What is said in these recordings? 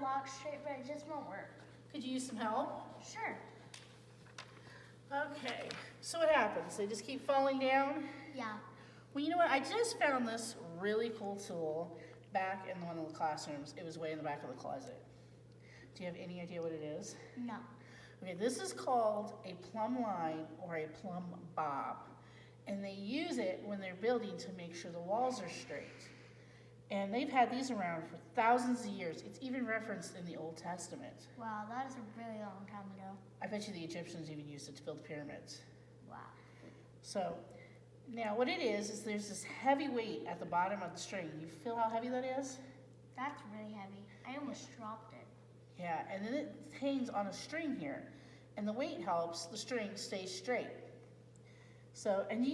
block straight, but it just won't work. Could you use some help? Sure. Okay, so what happens? They just keep falling down? Yeah. Well, you know what? I just found this really cool tool back in one of the classrooms. It was way in the back of the closet. Do you have any idea what it is? No. Okay, this is called a plumb line or a plumb bob. And they use it when they're building to make sure the walls are straight. And they've had these around for thousands of years. It's even referenced in the Old Testament. Wow, that is a really long time ago. I bet you the Egyptians even used it to build pyramids. Wow. So, now what it is there's this heavy weight at the bottom of the string. You feel how heavy that is? That's really heavy. I almost dropped it. Yeah, and then it hangs on a string here. And the weight helps the string stay straight. So, and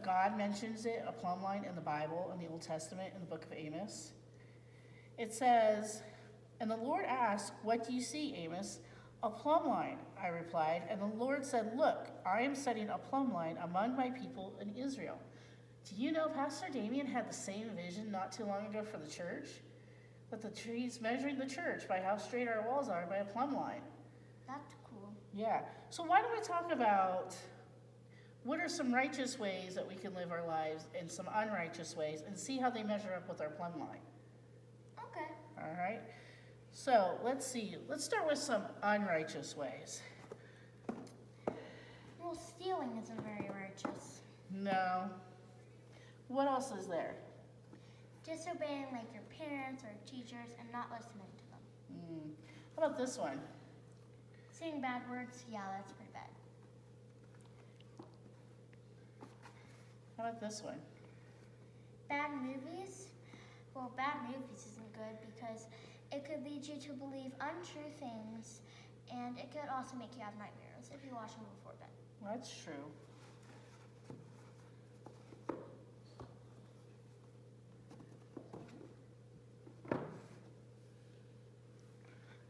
God mentions it, a plumb line in the Bible, in the Old Testament, in the book of Amos. It says, and the Lord asked, what do you see, Amos? A plumb line, I replied. And the Lord said, look, I am setting a plumb line among my people in Israel. Do you know Pastor Damien had the same vision not too long ago for the church? That he's measuring the church by how straight our walls are by a plumb line. That's cool. Yeah. So why don't we talk about what are some righteous ways that we can live our lives and some unrighteous ways and see how they measure up with our plumb line? Okay. All right. So let's see. Let's start with some unrighteous ways. Well, stealing isn't very righteous. No. What else is there? Disobeying like your parents or teachers and not listening to them. How about this one? Saying bad words, yeah, that's pretty bad. How about this one? Bad movies? Well, bad movies isn't good because it could lead you to believe untrue things, and it could also make you have nightmares if you watch them before bed. That's true.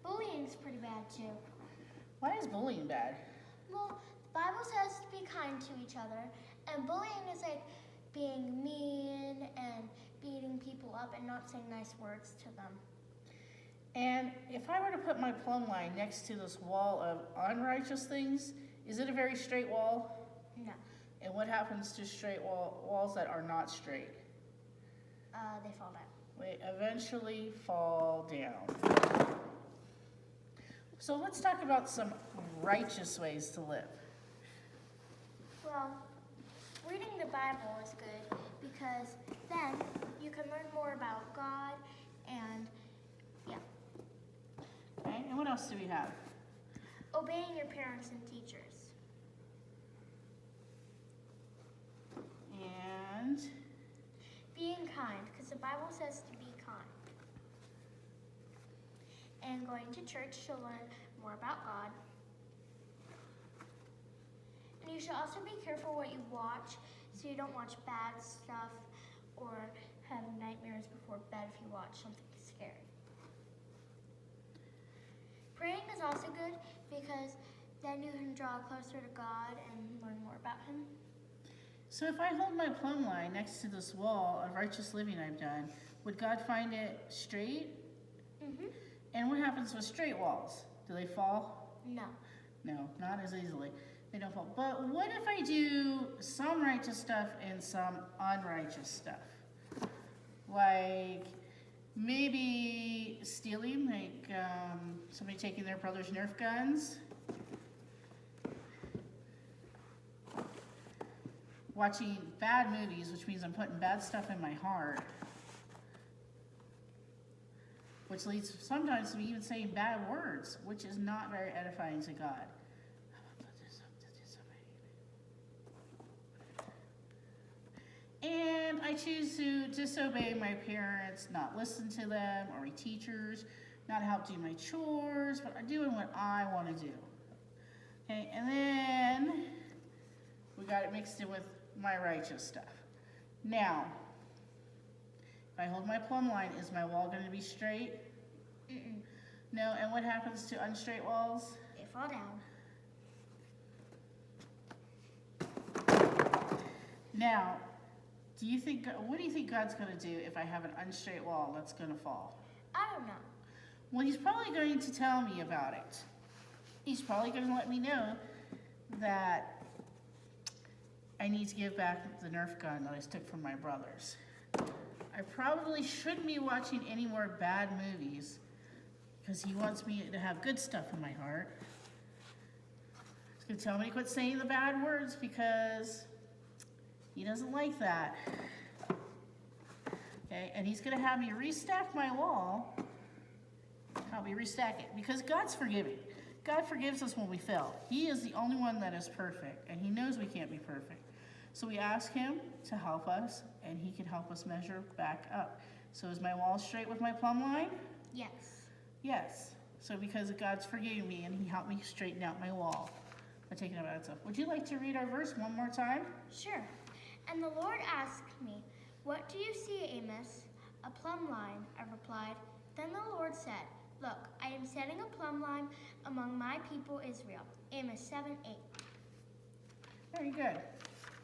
Bullying's pretty bad too. Why is bullying bad? Well, the Bible says to be kind to each other, and bullying is like being mean and beating people up and not saying nice words to them. And if I were to put my plumb line next to this wall of unrighteous things, is it a very straight wall? No. And what happens to straight walls that are not straight? They fall down. They eventually fall down. So let's talk about some righteous ways to live. Well, reading the Bible is good because then you can learn more about God and, yeah. Okay, and what else do we have? Obeying your parents and teachers. And Being kind, because the Bible says to be kind. And going to church to learn more about God. And you should also be careful what you watch, so you don't watch bad stuff or have nightmares before bed if you watch something scary. Praying is also good because then you can draw closer to God and learn more about Him. so if I hold my plumb line next to this wall of righteous living I've done, would God find it straight? Mm-hmm. And what happens with straight walls? Do they fall? No. No, not as easily. They don't fall. But what if I do some righteous stuff and some unrighteous stuff? Like maybe stealing, like somebody taking their brother's Nerf guns. Watching bad movies, which means I'm putting bad stuff in my heart. Which leads sometimes to me even saying bad words, which is not very edifying to God. And I choose to disobey my parents, not listen to them, or my teachers, not help do my chores, but I'm doing what I want to do. Okay, and then we got it mixed in with my righteous stuff. Now, if I hold my plumb line, is my wall going to be straight? Mm-mm. No, and what happens to unstraight walls? They fall down. Now, what do you think God's going to do if I have an unstraight wall that's going to fall? I don't know. Well, he's probably going to tell me about it. He's probably going to let me know that I need to give back the Nerf gun that I took from my brothers. I probably shouldn't be watching any more bad movies because he wants me to have good stuff in my heart. He's going to tell me to quit saying the bad words because he doesn't like that. Okay, and he's going to have me restack my wall. Help me restack it because God's forgiving. God forgives us when we fail. He is the only one that is perfect, and he knows we can't be perfect. So we ask him to help us, and he can help us measure back up. So is my wall straight with my plumb line? Yes. Yes. So because God's forgiving me, and he helped me straighten out my wall by taking out bad stuff. Would you like to read our verse one more time? Sure. And the Lord asked me, "What do you see, Amos?" "A plumb line," I replied. Then the Lord said, "Look, I am setting a plumb line among my people Israel." Amos 7:8. Very good.